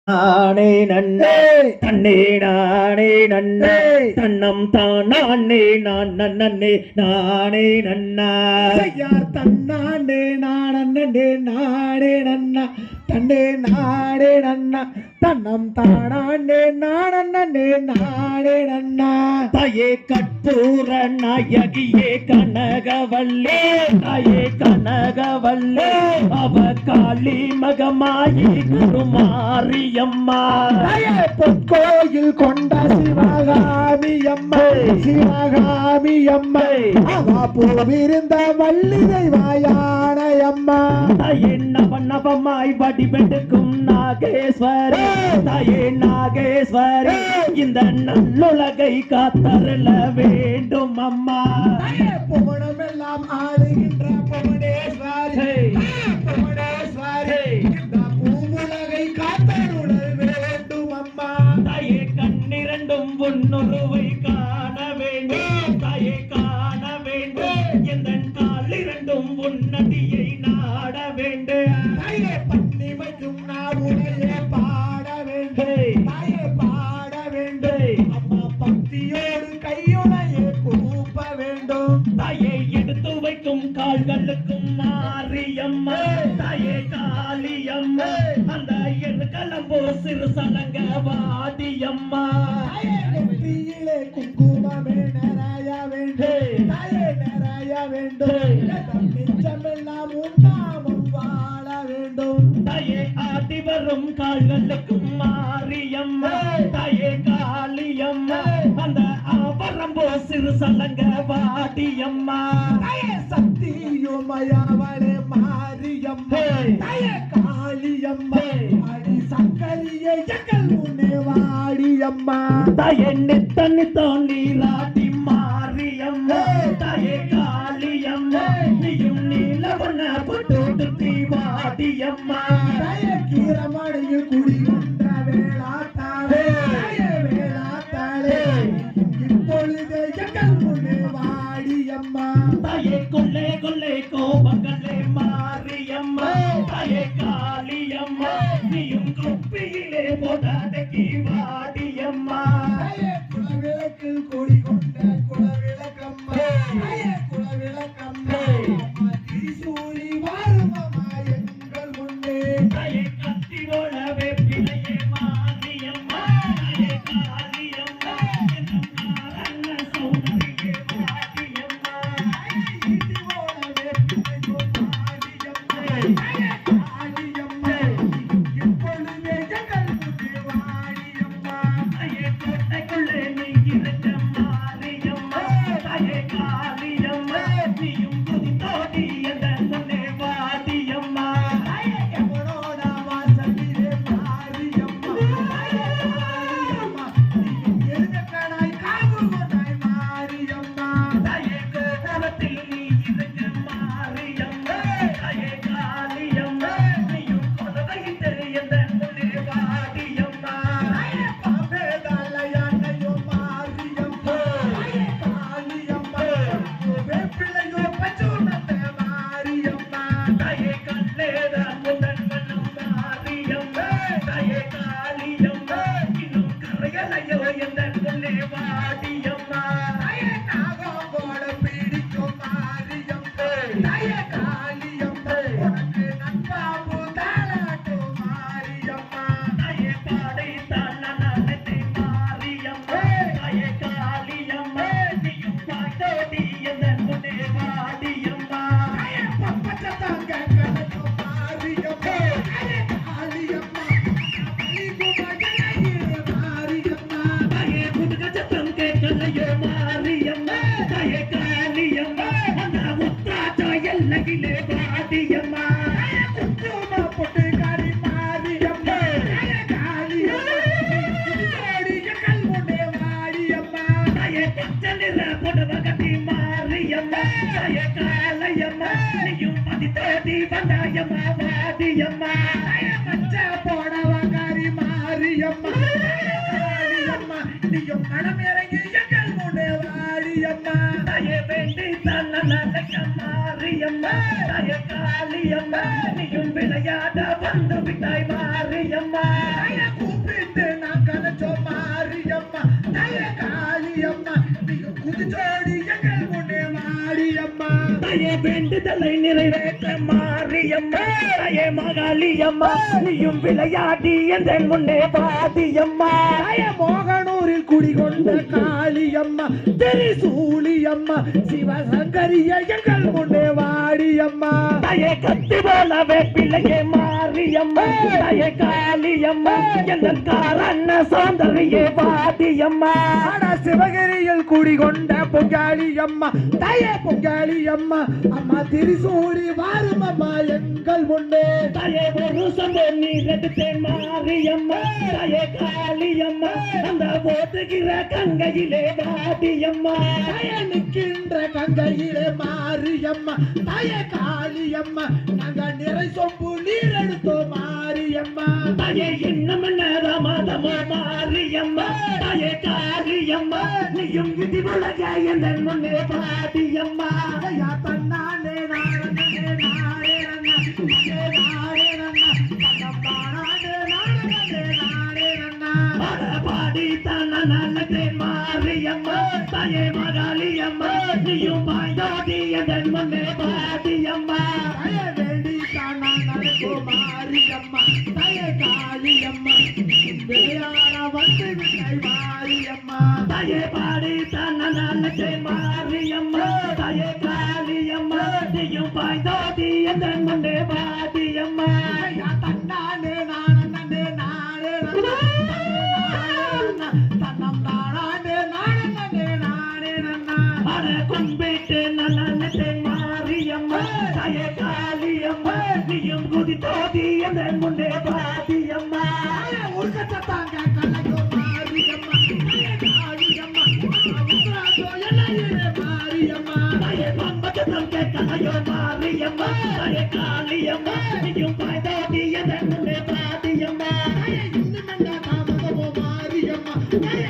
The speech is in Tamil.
நானே நன்னே தன்னே நானே நன்னே தன்னம் தானே நான் நன்னே நானே நன்னா யார் தன்னானே நானே நானே நன்னா தன்னே நாடே நன்னா தன்னம் தானே நானே நாடே நன்னா தாயே கற்பூர நாயகியே கனகவல்லே தாயே கனகவல்லே அவ காளி மகமாயி கருமாரியம்மா பொற்கோயில் கொண்ட சிவகாமி அம்மா சிவகாமி அம்மா அவ பூவிருந்த வள்ளி தெய்வாயான அம்மா தாயே நவநவமாய் வடிவெடுக்கும் நாகேஸ்வரி தாயே நாகேஸ்வரி இந்த நல்லுலகை காத்தருள வேண்டும் அம்மா புவனமெல்லாம் ஆடுகின்ற புவனேஸ்வரி புவனேஸ்வரி இந்த பூவுலகை காத்தருள வேண்டும் அம்மா தாயே கண்ணிரண்டும் உன்னுருவை காண வேண்டும் தாயே காண வேண்டும் எந்த காலிரண்டும் உன்னடியை நாட வேண்டும் தாயே பன்னிமையும் நாவுடைய பாட வேண்டும் தாயே பாட வேண்டும் அம்மா பக்தியோடு கையுடைய கூப்ப வேண்டும் தாயை எடுத்து வைக்கும் கால்களுக்கும் மாரியம்மா தாயே காளியம்மா அந்த எருக்களம்போ சிறு சலங்க வாடியம்மா நெற்றியிலே குங்குமமே நிறைய வேண்டும் தாயே நிறைய வேண்டும் நிச்சமெல்லாம் உண்டாமும் வாழ வேண்டும் தாயே ஆடி வரும் கால்களுக்கும் மாரியம்மா தாயே காளியம்மா அந்த ஆவரம்போ சிறு சலங்க வாடியம்மா தாயே சக்தியுமயவளே மாரியம்மா தாயே காளியம்மா அடி சங்கரியை எங்கள் முன்னே வாடியம்மா தாயே நித்த நீராட்டி மாரியம்மா தாயே காளியம்மா நீயும் நீலவண்ண பட்டு வாடியம்மா தாயே கீரமடையில் குடிகொண்ட வேளாத்தாளே தாயே வேளாத்தாளே இப்பொழுது எங்கள் முன்னே வாடியம்மா தாயே கொள்ளை கொள்ளை கோபங்களே மாரியம்மா தாயே காளியம்மா நீயும் குப்பியிலே போடாதகி வாடியம்மா தாயே குலவிளக்கில் குடிகொண்ட குலவிளக்கம்மா தாயே குலவிளக்கம்மா அம்மா திரிசூலி வாரும் அம்மா எங்கள் முன்னே தாயே கத்தி ஓடவே பிள்ளையே மாரியம்மா தாயே காளியம்மா என்னும் காரண சௌந்தரியே வாடியம்மா இது போலவே பிள்ளையோ மாரியம்மா தாயே காளியம்மா இப்பொழுதே எங்கள் முன்னே வாடியம்மா தாயே கோட்டைக்குள்ளே நீ இருக்க மாரியம்மா தாயே காளியம்மா நீயும் குதித்தோடி எந்த முன்னே வாடியம்மா தாயே எவனோட வாசலிலே மாரியம்மா தாயே மாரியம்மா நீயும் எருக்கடாய் காவு கொண்டாய் மாரியம்மா தாயே கோபுரத்தில் நீ இருக்க மாரியம்மா தாயே காளியம்மா நீயும் கொலவையிட்டு எந்த முன்னே வாடியம்மா தாயே பாம்பே தலையானையோ மாரியம்மா தாயே காளியம்மா வேப்பிள்ளையோ பச்சோனத்தை மாரியம்மா தாயே கண்ணேத முதன் மனம் மாரியம்மா தாயே காளியம்மா இன்னும் கரையலையோ எந்த முன்னே வாடியம்மா தாயே நாகம்போட பிடிக்கும் மாரியம்மா தாயே காளியம்மா உனக்கு நன்பாபு தாளாட்டும் மாரியம்மா தாயே பாடை தானே மாரியம்மா தாயே காளியம்மா நீயும் பாட்டோடி எந்த முன்னே வாடியம்மா தாயே பப்பச்சத்தாங்க கலக்கும் மாரியம்மா தாயே காளியம்மா பலிகுமகனையே மாரியம்மா தாயே புதுக சத்தம் கேட்கலையோ மாரியம்மா தாயே காளியம்மா அந்த உத்தாச்சோ எல்லையிலே வாடியம்மா குங்கும பொட்டுக்காரி மாரியம்மா தாயே காளியம்மா இதோடி எங்கள் முன்னே வாடியம்மா தாயே பச்சை நிற புடவை கட்டி மாரியம்மா தாயே காளியம்மா நீயும் பதித்தோடி வந்தாயம்மா வாடியம்மா தாயே பச்சை போடவங்காரி மாரியம்மா தாயே காளியம்மா நீயும் மனம் இறங்கி எங்கள் முன்னே வாடியம்மா தாயே வேண்டி தன்ன மாரியம்மா தாயே காளியம்மா நீயும் விளையாட வந்து விட்டாய் மாரியம்மா தாயே தாயே வேண்டுதலை நிறைவேற்ற மாரியம்மா தாயே மகாளியம்மா நீயும் விளையாடி எந்த முன்னே பாதியம்மா தாயே மோகனூரில் குடிகொண்ட காளியம்மா திரிசூலியம்மா சிவசங்கரிய எங்கள் முன்னே வாடியம்மா தாயே கத்தி போலவே பிள்ளையே மாரியம்மா தாயே காளியம்மா எந்த காரண சௌந்தரியே பாதியம்மா சிவகிரியில் குடிகொண்ட பொங்காளியம்மா தாயே பொங்காளியம்மா அம்மா திரிசூரி வாரும் அம்மா எங்கள் முன்னே தாயே ஒரு சம்போ நீ ரெடுத்தேன் மாரியம்மா தாயே காளியம்மா அந்த ஓட்டுகிற கங்கையிலே வாடியம்மா தாயே நிற்கின்ற கங்கையிலே மாரியம்மா தாயே காளியம்மா நாங்கள் நிறை சொம்பு நீர் எடுத்தோம் மாரியம்மா தாயே இன்னும் நேரமாதமோ மாரியம்மா தாயே காளியம்மா நீயும் விதி உலக எந்த முன்னே பாடியம்மா ஐயா தன்னானே நானே நானே நன்னா நானே நானே நன்னா தன்னம்பானே நானே நானே நன்னா பாடி தன்ன நல்லதே மாரியம்மா தாயே மகாளியம்மா நீயும் பாய்ந்தாடி எந்த முன்னே பாடியம்மா தாயே வேண்டி தானா நடக்கோ மாரியம்மா தாயே காளியம்மா விளையாட வந்து விட்டை மாரியம்மா தாயே பாடி தன்ன நல்லதே மாரியம்மா தாயே காளியம்மா நீயும் பாய்ந்தாடி எந்த முன்னே பாடியம்மா ஐயா தன்னானே நானே நானே நன்னா தன்னம்பானே நானே நானே நன்னா அட கும்பிட்டு நல்லதே மாரியம்மா தாயே காளியம்மா நீயும் குதித்தோடி எந்த முன்னே பாடியம்மா உருக்கத்தாங்க கலையோ மாரியம்மா தாயே காளியம்மா உத்ராஜோ எல்லையிலே மாரியம்மா தாயே பம்பத்தம் கேட்கலையோ மாரியம்மா தாயே காளியம்மா நீயும் பாய்ந்தாடி எந்த முன்னே பாடியம்மா தாயே இன்னும் என்ன தாமதமோ மாரியம்மா தாயே